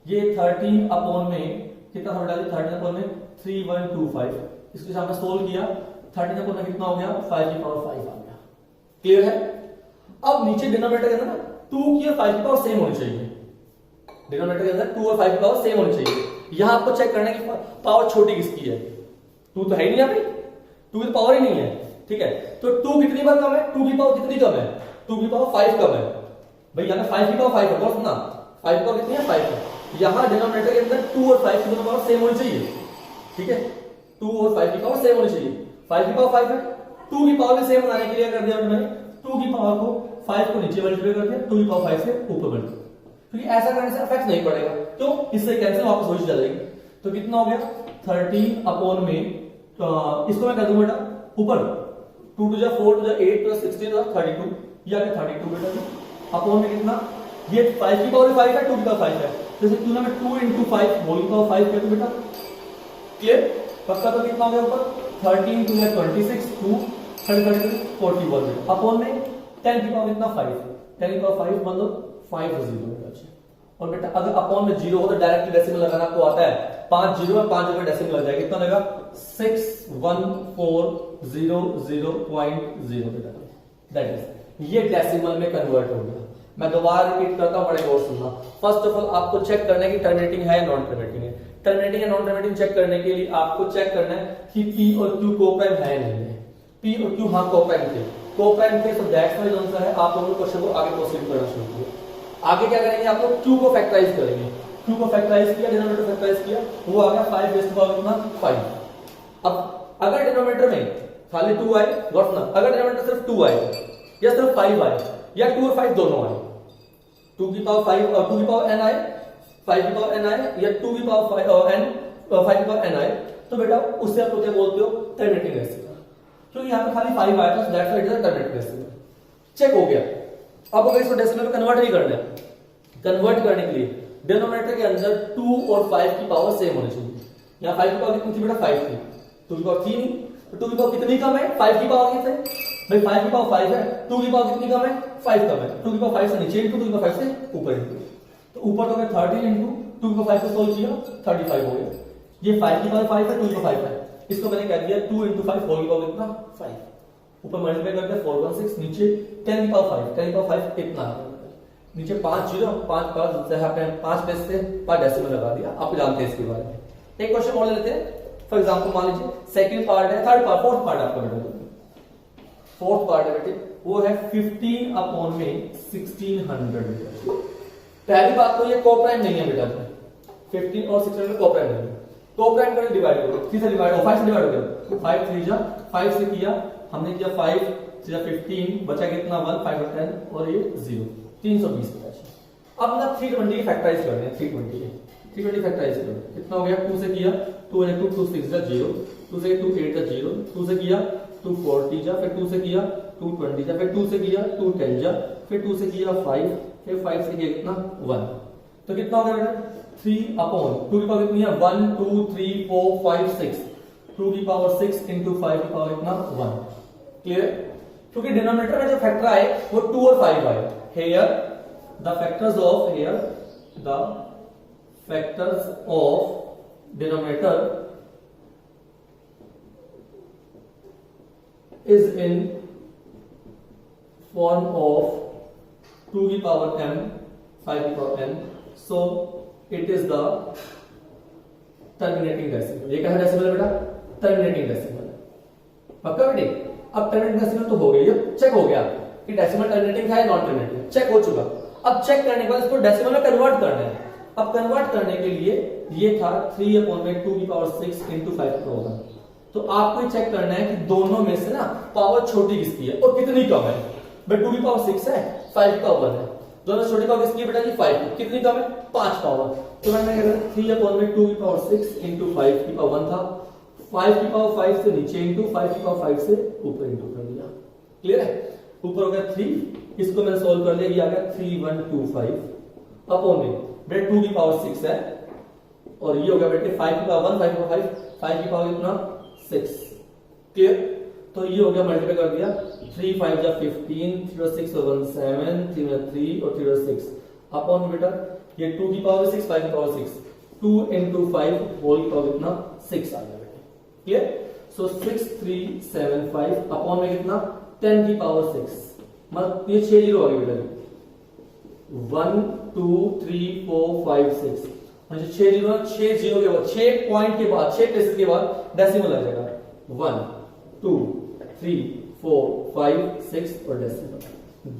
Speaker 1: ये 13 अपॉन में कितना था बेटा? 13 अपॉन में 3125, इसके सामने सोल्व किया, 13 अपॉन में कितना हो गया? 5 की पावर 5 आ गया। क्लियर है? अब नीचे डिनोमिनेटर के अंदर ना 2 की और 5 की पावर सेम होनी चाहिए। डिनोमिनेटर के अंदर 2 और 5 की पावर सेम होनी चाहिए। यहां आपको चेक करना है कि पावर छोटी किसकी है। 2 तो है ही नहीं यहाँ पे, 2 की पावर ही नहीं है। ठीक है, तो 2 कितनी बार कम है? 2 की पावर कितनी कम है? 2 की पावर 5 कम है भाई। यहाँ 5 की पावर 5 है, बोल ना 5 की पावर कितनी है? 5 है। यहाँ डिनोमिनेटर के अंदर 2 और 5 की दोनों पावर सेम होनी चाहिए। ठीक है, 2 और 5 की पावर सेम होनी चाहिए। 5 की पावर 5 है, 2 की पावर भी सेम बनाने के लिए कर दिया मैंने 2 की पावर को 5 को नीचे मल्टीप्लाई कर दिया, 2 की पावर 5 से ऊपर मल्टीप्लाई, क्योंकि ऐसा करने से इफेक्ट नहीं पड़ेगा। क्यों? इससे कैंसिल वापस हो जाएगी। तो कितना हो गया 13 अपॉन में, इसको मैं कर दूं बेटा ऊपर 2 to 4 to 8 to 16 to 32, ये आ गया 32 बेटा। अपॉन में कितना, ये 5 की पावर 5 है, 2 की पावर 5 है, जैसे क्यों ना मैं 2 into 5 होल की पावर 5 कहता हूं बेटा। क्लियर, पक्का। तो कितना हो गया ऊपर 13 2 26, 2 30 41 अपॉन में 10 की पावर कितना 5, 10 की पावर 5 मतलब 5 0 बेटा। और बेटा अगर अपॉन में 0 हो तो डायरेक्ट डेसिमल लगाना आपको आता है, 5 0 है, 5 जगह डेसिमल लग जाएगा, कितना लगेगा 6140.0 बेटा। दैट इज, ये डेसिमल में कन्वर्ट हो गया। मैं दोबारा रिपीट करता हूं, बड़े गौर सुनना। फर्स्ट ऑफ ऑल आपको चेक करना है कि टर्मिनेटिंग है या नॉन टर्मिनेटिंग है। टर्मिनेटिंग या नॉन टर्मिनेटिंग चेक करने के लिए आपको चेक करना है कि P और Q कोप्राइम है नहीं है। P और Q हाँ कोप्राइम थे, कोप्राइम थे, तो दैट्स वाइज आंसर है। आप लोगों क्वेश्चन को आगे प्रोसीड करना शुरू कीजिए। आगे क्या करेंगे, आप लोग Q को फैक्टराइज करेंगे। Q को फैक्टराइज किया, डिनोमिनेटर फैक्टराइज किया, वो आ गया 5 रेज़ टू पावर कितना 5। अब अगर डिनोमिनेटर में खाली 2 आए, गौर सुना, अगर डिनोमिनेटर सिर्फ 2 आए या सिर्फ 5 आए या 2 और 5 दोनों आए, 2 की पावर 5 और 2 की पावर n आए, 5 की पावर n आए या 2 की पावर 5 और n 5 की पावर n आए, तो बेटा उससे आप क्या बोलते हो, टर्मिनेटिंग डेसिमल। क्योंकि यहां पे खाली 5 आया था, that's why it is terminating decimal. चेक हो गया। अब अगर इसको डेसिमल में कन्वर्ट नहीं करना है, कन्वर्ट करने के लिए डिनोमिनेटर के अंदर 2 और 5 की पावर सेम होनी चाहिए। यहां 5 की पावर कितनी थी बेटा 5 थी, 2 की पावर थी नहीं, तो 2 की पावर कितनी कम है 5 की पावर कितने, भाई 5 की पावर 5 है, 2 की पावर कितनी कम है 5 कम है, 2 की पावर 5 से नीचे इनटू 2 की पावर 5 से ऊपर इनटू, तो ऊपर तो 30 इनटू 2 की पावर 5 को सोल्व किया 35 हो गया। ये 5 की पावर 5 है, 2 की पावर 5 है, इसको मैंने कह दिया 2 into 5 होल की पावर कितना 5, ऊपर मल्टीप्लाई करके 416, नीचे 10 की पावर 5, 10 की पावर 5 कितना है, नीचे 5 0 5 पास आपने 5 प्लेस से 5 डेसिमल लगा दिया। आप जानते हैं इसके बारे में। एक क्वेश्चन और लेते हैं। फॉर एग्जांपल मान लीजिए सेकंड पार्ट है, थर्ड पार्ट, फोर्थ पार्ट आपका बेटा, फोर्थ पार्ट है बेटे, वो है 15 अपॉन में 1600। पहली बात तो ये कोप्राइम नहीं है बेटा, 15 और 1600 कोप्राइम नहीं है। कोप्राइम कर डिवाइड करो, 3 से डिवाइड हो, 5 से डिवाइड हो गया, 5 3 जा 5 से किया हमने, किया 5 3 15, बचा कितना 1 5 और 10 और ये 0, 320 बचा। अब ना 320 की फैक्टराइज करते हैं, 320 फैक्टराइज करो, कितना हो गया, 2 से किया 2 2 2 6 जा 0, 2 से 2 8 जा 0, 2 से किया 2 40 जा, फिर 2 से किया 2 20 जा, फिर 2 से किया 2 10 जा, फिर 2 से किया 5, फिर 5 से किया कितना 1, तो कितना हो गया बेटा 3 अपॉन 2 की पावर कितनी है 1 2 3 4 5 6, 2 की पावर 6 into 5 की पावर कितना 1। क्लियर, क्योंकि डिनोमिनेटर में जो फैक्टर आए वो 2 और 5 आए। Here the factors of denominator is in form of 2 की पावर m 5 की power n, so it is the terminating decimal। ये क्या है डेसिमल बेटा, टर्मिनेटिंग डेसिमल। पक्का बेटे, अब टर्मिनेटिंग डेसिमल तो हो गई, ये चेक हो गया कि डेसिमल टर्मिनेटिंग था या नॉन टर्मिनेटिंग, चेक हो चुका। अब चेक करने के बाद इसको डेसिमल में कन्वर्ट करना है। अब कन्वर्ट करने के लिए ये था 3 अपॉन में 2 की पावर 6 into 5 की पावर 1, तो आपको चेक करना है कि दोनों में से ना पावर छोटी किसकी है और कितनी कम है। भाई 2 की पावर 6 है, 5 की पावर 1 है, दोनों छोटी पावर किसकी है बेटा जी 5, कितनी कम है 5 पावर, तो मैंने क्या करा 3 अपॉन में 2 की पावर 6 into 5 की पावर 1 था, 5 की पावर 5 से नीचे इंटू 5 की पावर 5 से ऊपर इंटू कर दिया। क्लियर है, ऊपर हो गया 3, इसको मैंने सोल्व कर लिया, ये आ गया 3125 अपॉन में बेटे 2 की पावर 6 है और ये हो गया बेटे 5 की पावर 1 5 की पावर 5 की पावर कितना 6। क्लियर, तो ये हो गया मल्टीप्लाई कर दिया 3 5 जा 15, 3 और 6 और 1 7, 3 और 3 और 3 और 6 अपॉन बेटा ये 2 की पावर 6 5 की पावर 6, 2 into 5 होल की पावर कितना 6 आ गया बेटे। क्लियर, सो 6375 अपॉन में कितना 10 की पावर 6, मतलब ये 6 जीरो आ गए बेटा, 1 2 3 4 5 6, मतलब 6 जीरो, 6 जीरो के बाद 6 पॉइंट के बाद 6 प्लेसेस के बाद डेसिमल आ जाएगा 1 2 3 4 5 6 और decimal.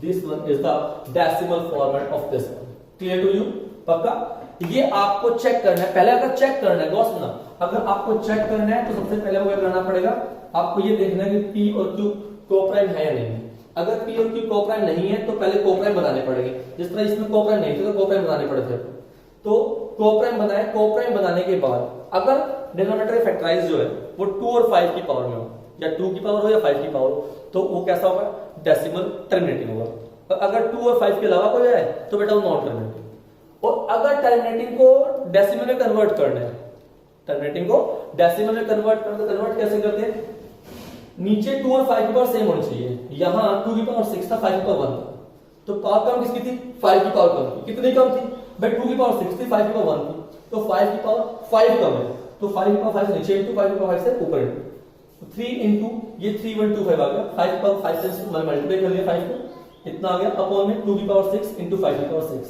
Speaker 1: This one is the decimal format of this one. Clear to you? पक्का? ये आपको चेक करना है। पहले अगर चेक करना है दोस्त ना, अगर आपको चेक करना है तो सबसे पहले वो क्या करना पड़ेगा, आपको ये देखना है कि पी और क्यू कोप्राइम है या नहीं। अगर पी और क्यू कोप्राइम नहीं है तो पहले कोप्राइम बनाने पड़ेंगे। जिस तरह इसमें कोप्राइम नहीं थे तो कोप्राइम बनाने पड़े थे, तो कोप्राइम बनाए। कोप्राइम बनाने के बाद अगर डिनोमिनेटर फैक्टराइज जो है वो 2 और 5 की पावर में हो, या 2 की पावर हो या 5 की पावर हो, तो वो कैसा होगा, डेसिमल टर्मिनेटिंग होगा। और अगर 2 और 5 के अलावा कोई है तो बेटा वो नॉन टर्मिनेटिंग। और अगर टर्मिनेटिंग को डेसिमल में कन्वर्ट करना है, टर्मिनेटिंग को डेसिमल में कन्वर्ट करना, कन्वर्ट कैसे करते हैं, नीचे 2 और 5 की पावर सेम होनी चाहिए, यहां 2 की पावर 6 था, 5 की पावर 1 था, तो पावर कम किसकी थी, 5 की पावर कम थी। कितनी कम थी भाई, 2 की पावर 6 थी, 5 की पावर 1 थी, तो 5 की पावर 5 कम है, तो 5 की पावर 5 से नीचे इंटू 5 की पावर 5 से ऊपर इंटू, तो 3 इंटू ये 3125 आ गया, 5 की पावर 5 से मल्टीप्लाई कर लिया 5 को, इतना आ गया, अपॉन में 2 की पावर 6 इंटू 5 की पावर 6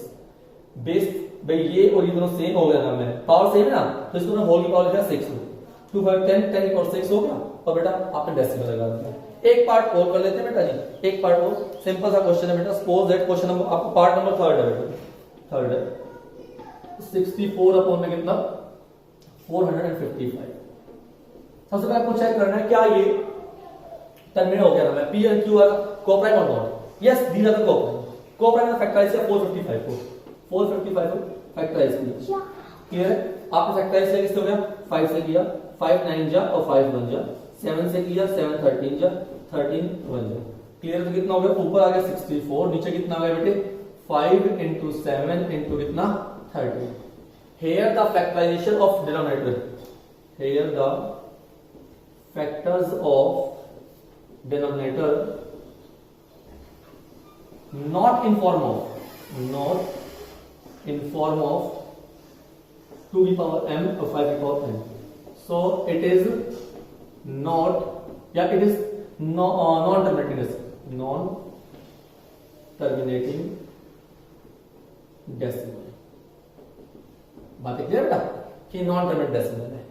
Speaker 1: बेस। भाई ये और ये दोनों सेम हो गया ना, मैं पावर सेम है ना, तो इसको ना होल की पावर लिखा 6 हो, 2 5 10 10 की पावर 6 हो गया, और बेटा आपने डेसिमल लगा दिया। एक पार्ट और कर लेते हैं बेटा जी, एक पार्ट और, सिंपल सा क्वेश्चन है बेटा, सपोज दैट क्वेश्चन नंबर आपको पार्ट नंबर 3 है बेटा, 3 है 64 अपॉन में कितना 455। सबसे पहले आपको चेक करना है क्या ये टर्मिनेट हो गया ना, मैं P and Q are coprime और not, yes these are the coprime, coprime ने फैक्टराइज किया 455 को, 455 को फैक्टराइज किया, क्लियर है। आपने फैक्टराइज किया किससे हो गया, 5 से किया, 5 9 जा और 5 1 जा, 7 से किया, 7 13 जा, 13 1 जा, क्लियर। तो कितना हो गया, ऊपर आ गया 64, नीचे कितना आ गया बेटे 5 इंटू 7 इंटू कितना 30। Here the factorization of denominator, here the factors of denominator not in form of 2 की पावर m और 5 की power n, so it is not, yeah it is non-terminating decimal। बात क्लियर बेटा कि नॉन टर्मिनेटिंग डेसिमल है।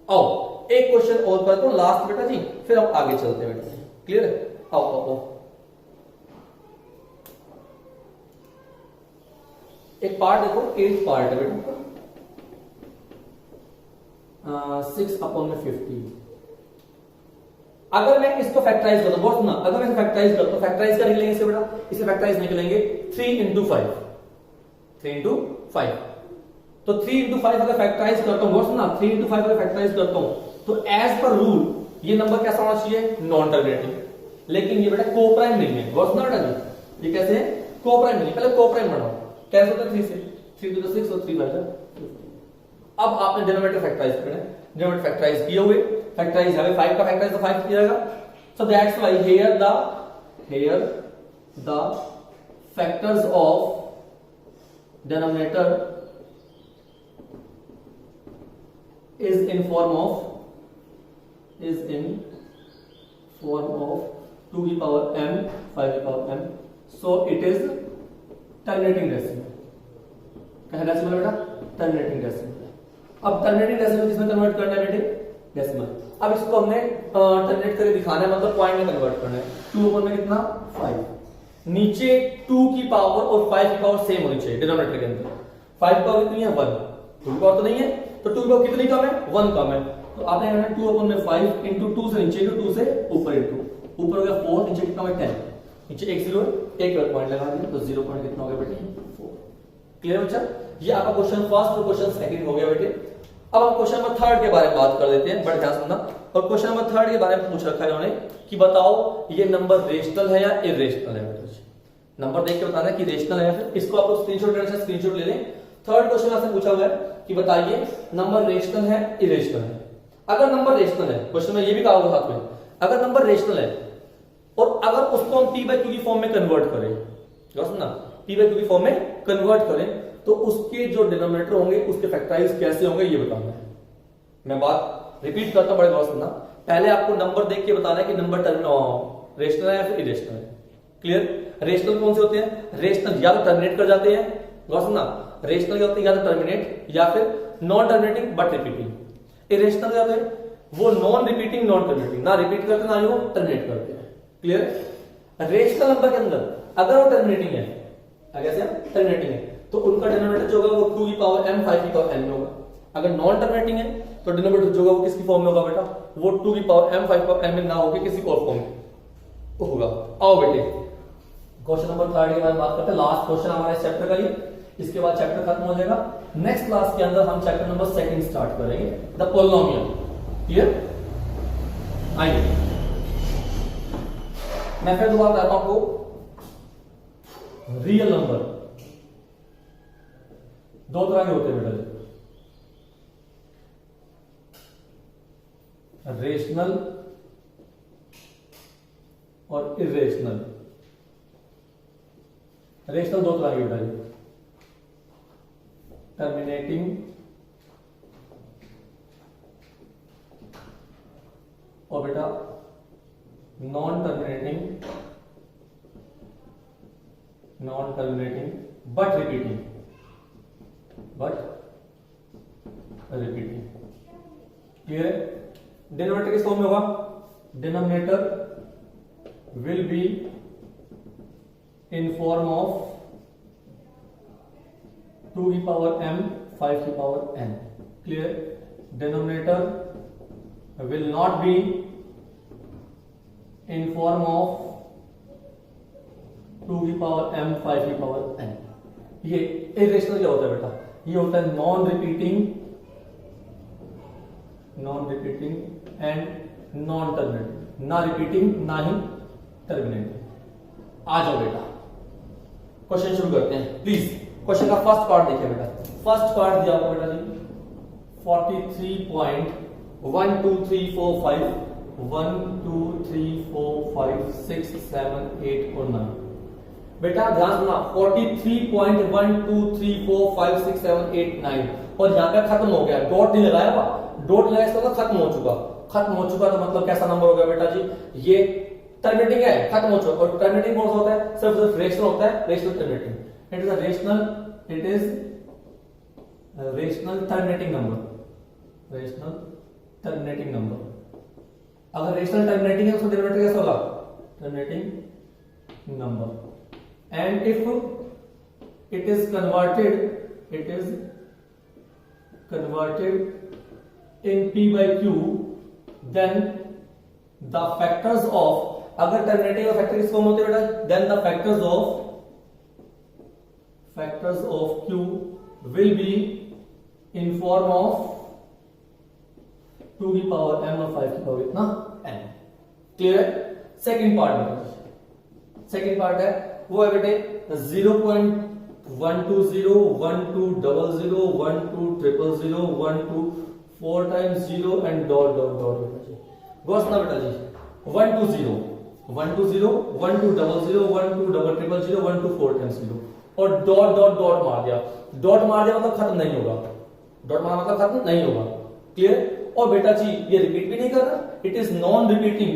Speaker 1: आओ एक क्वेश्चन और करता हूं लास्ट बेटा जी, फिर हम आगे चलते हैं बेटा, क्लियर है। आओ एक पार्ट देखो, 8 पार्ट है बेटा, 6 अपॉन में 50। अगर मैं इसको फैक्टराइज करता हूं, बहुत सुना, अगर मैं फैक्टराइज करता हूं, फैक्टराइज क्या निकलेंगे इसे बेटा, इसे फैक्टराइज निकलेंगे 3 इंटू 5, 3 इंटू 5, तो 3 इंटू 5 अगर फैक्टराइज करता हूं, बहुत सुना, 3 इंटू 5 अगर फैक्टराइज करता हूं तो एज पर रूल ये नंबर कैसा होना चाहिए, नॉन टर्मिनेटिंग, लेकिन ये बेटा कोप्राइम नहीं है, बहुत सुना बेटा जी, ये कैसे है, कोप्राइम नहीं, पहले कोप्राइम बनाओ, कैसे होता है 3 से, 3 टू द 6 और 3 5 50। अब आपने डिनोमिनेटर फैक्टराइज करना है, डिनोमिनेटर फैक्टराइज किए हुए, फैक्टराइज है 5 का फैक्टराइज तो 5 किया जाएगा, so that's why here the factors of denominator is in form of 2 की पावर m 5 की power m, so it is terminating decimal। क्या है डेसिमल बेटा, टर्मिनेटिंग डेसिमल। अब टर्मिनेटिंग डेसिमल किसमें कन्वर्ट करना है बेटे, डेसिमल। अब इसको हमने टर्मिनेट करके दिखाना है, मतलब पॉइंट में कन्वर्ट करना है। 2 ऊपर में कितना 5, नीचे 2 की पावर और 5 की पावर सेम होनी चाहिए डिनोमिनेटर के अंदर। 5 की पावर कितनी है 1, 2 की पावर तो नहीं है, तो 2 की पावर कितनी कम है 1 कम है, तो आपने कहना 2 अपॉन में 5 इंटू 2 से नीचे इंटू 2 से ऊपर इंटू ऊपर हो गया 4, नीचे कितना हुआ 10, नीचे एक 0 एक पॉइंट लगा दिया, तो 0 पॉइंट कितना हो गया बेटे 4। क्लियर बच्चा, ये आपका क्वेश्चन फर्स्ट और क्वेश्चन सेकंड हो गया बेटे। अब हम क्वेश्चन नंबर 3 के बारे में बात कर देते हैं, बड़े ध्यान से सुनना। और क्वेश्चन नंबर 3 के बारे में पूछ रखा है इन्होंने कि बताओ ये नंबर रेशनल है या इरेशनल है बेटा। नंबर देख के बताना कि रेशनल है, फिर इसको आप लोग स्क्रीनशॉट लेना, स्क्रीनशॉट ले लें। थर्ड क्वेश्चन आपसे पूछा हुआ है कि बताइए नंबर रेशनल है इरेशनल है। अगर नंबर रेशनल है, क्वेश्चन में ये भी कहा होगा साथ में, अगर नंबर रेशनल है और अगर उसको हम p/q की फॉर्म में कन्वर्ट करें, सुनना p/q की फॉर्म में कन्वर्ट करें, तो उसके जो डिनोमिनेटर होंगे उसके फैक्टराइज कैसे होंगे ये बताना है। मैं बात रिपीट करता हूं, बड़े गौर से सुनना। पहले आपको नंबर देख के बताना है कि नंबर रेशनल है या फिर इरेशनल है। क्लियर, रेशनल कौन से होते हैं, रेशनल या तो टर्मिनेट कर जाते हैं, गौर सुनना, रेशनल क्या होते हैं या तो टर्मिनेट या फिर non terminating but repeating. Irrational क्या होते हैं, वो नॉन रिपीटिंग नॉन टर्मिनेटिंग, ना रिपीट करते ना ही वो टर्मिनेट करते हैं। क्लियर, रेशनल नंबर के अंदर अगर वो टर्मिनेटिंग है, कैसे टर्मिनेटिंग है, तो उनका डिनोमिनेटर जो होगा वो 2 की पावर m 5 की पावर n में होगा। अगर नॉन टर्मिनेटिंग है तो डिनोमिनेटर जो होगा वो किसकी फॉर्म में होगा बेटा, वो 2 की पावर m 5 की पावर n में ना होकर किसी और फॉर्म में होगा। आओ बेटे क्वेश्चन नंबर 3 के बारे में बात करते हैं, लास्ट क्वेश्चन हमारे इस चैप्टर का ही, इसके बाद चैप्टर खत्म हो जाएगा। नेक्स्ट क्लास के अंदर हम चैप्टर नंबर 2 स्टार्ट करेंगे, द पोलिनोमियल। क्लियर, आइए मैं फिर दोबारा बताता हूं आपको रियल नंबर दो तरह के होते हैं बेटा जी, रेशनल और इरेशनल। रेशनल दो तरह के बेटा जी, टर्मिनेटिंग और बेटा non terminating but repeating clear है। डिनोमिनेटर किस फॉर्म में होगा, denominator will be in form of 2 की पावर m 5 की power n। Clear, denominator will not be in form of 2 की पावर m 5 की पावर n। ये इरेशनल क्या होता है बेटा, ये होता है non repeating and non terminating, ना रिपीटिंग ना ही टर्मिनेटिंग। आ जाओ बेटा क्वेश्चन शुरू करते हैं प्लीज। क्वेश्चन का फर्स्ट पार्ट देखिए बेटा, फर्स्ट पार्ट दिया आपको बेटा जी 43.1 2 3 4 5 1 2 3 4 5 6 7 8 और 9। बेटा ध्यान सुना, 43.1 2 3 4 5 6 7 8 9 और यहाँ पे खत्म हो गया, डॉट नहीं लगाया हुआ, डॉट लगाया इसका मतलब खत्म हो चुका तो मतलब कैसा नंबर हो गया बेटा जी, ये टर्मिनेटिंग है, खत्म हो चुका। और टर्मिनेटिंग कौन सा होता है, सिर्फ रेशनल होता है, rational terminating. It is rational terminating number. अगर रेशनल टर्मिनेटिंग है तो डिनोमिनेटर कैसा होगा, terminating number. And if it is converted in p by q, then the factors of, अगर टर्मिनेटिंग और फैक्टर किस फॉर्म होते हैं बेटा, then the factors of q will be in form of 2 की पावर m और 5 की पावर इतना n। क्लियर है। सेकंड पार्ट है वो है बेटे 0.120 1200 1200 1200 12 4 times 0 and dot बेटा जी। गौर सुना बेटा जी, 120 120 1200 1200 12 4 times 0 और डॉट मार दिया मतलब खत्म नहीं होगा, क्लियर। और बेटा जी ये रिपीट भी नहीं कर रहा, it is non repeating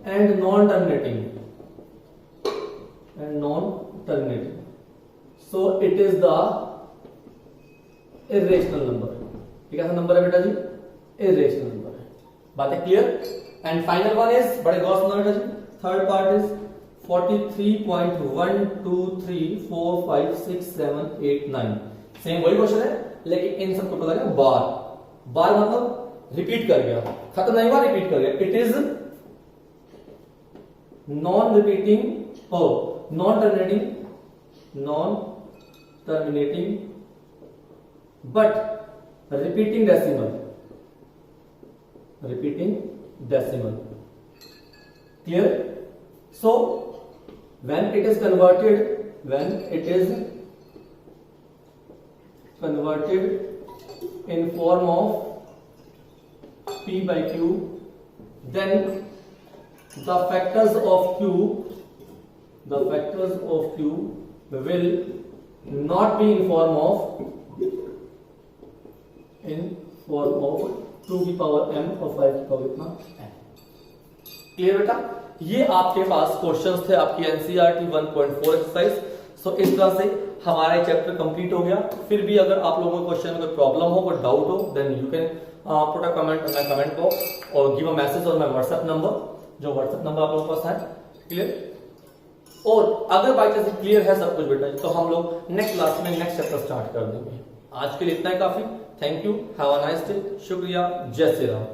Speaker 1: and non-terminating, so it is the irrational number। ये कैसा नंबर है बेटा जी, irrational नंबर है। बातें clear. And final one is, बड़े गौर सुनना बेटा जी, थर्ड पार्ट इज 43.1 2 3 4 5 6 7 8 9। सेम वही क्वेश्चन है, लेकिन इन सबको पता है बार मतलब रिपीट कर गया, खत्म नहीं हुआ, रिपीट कर गया। It is non terminating but repeating decimal, clear। So when it is converted in form of p by q, then the factors of q will not be in form of 2 की पावर m और 5 की पावर इतना n। क्लियर बेटा। ये आपके पास क्वेश्चंस थे आपकी एनसीईआरटी 1.4 एक्सरसाइज। सो इस तरह से हमारा चैप्टर कंप्लीट हो गया। फिर भी अगर आप लोगों को क्वेश्चन में कोई प्रॉब्लम हो, कोई डाउट हो, then you can put a comment in my comment box और give a message on my WhatsApp number, जो व्हाट्सएप नंबर आप लोगों के पास है। क्लियर। और अगर बाई चांस क्लियर है सब कुछ बेटा तो हम लोग नेक्स्ट क्लास में नेक्स्ट चैप्टर स्टार्ट कर देंगे। आज के लिए इतना ही काफी। Thank you, have a nice day, शुक्रिया, जय श्री राम।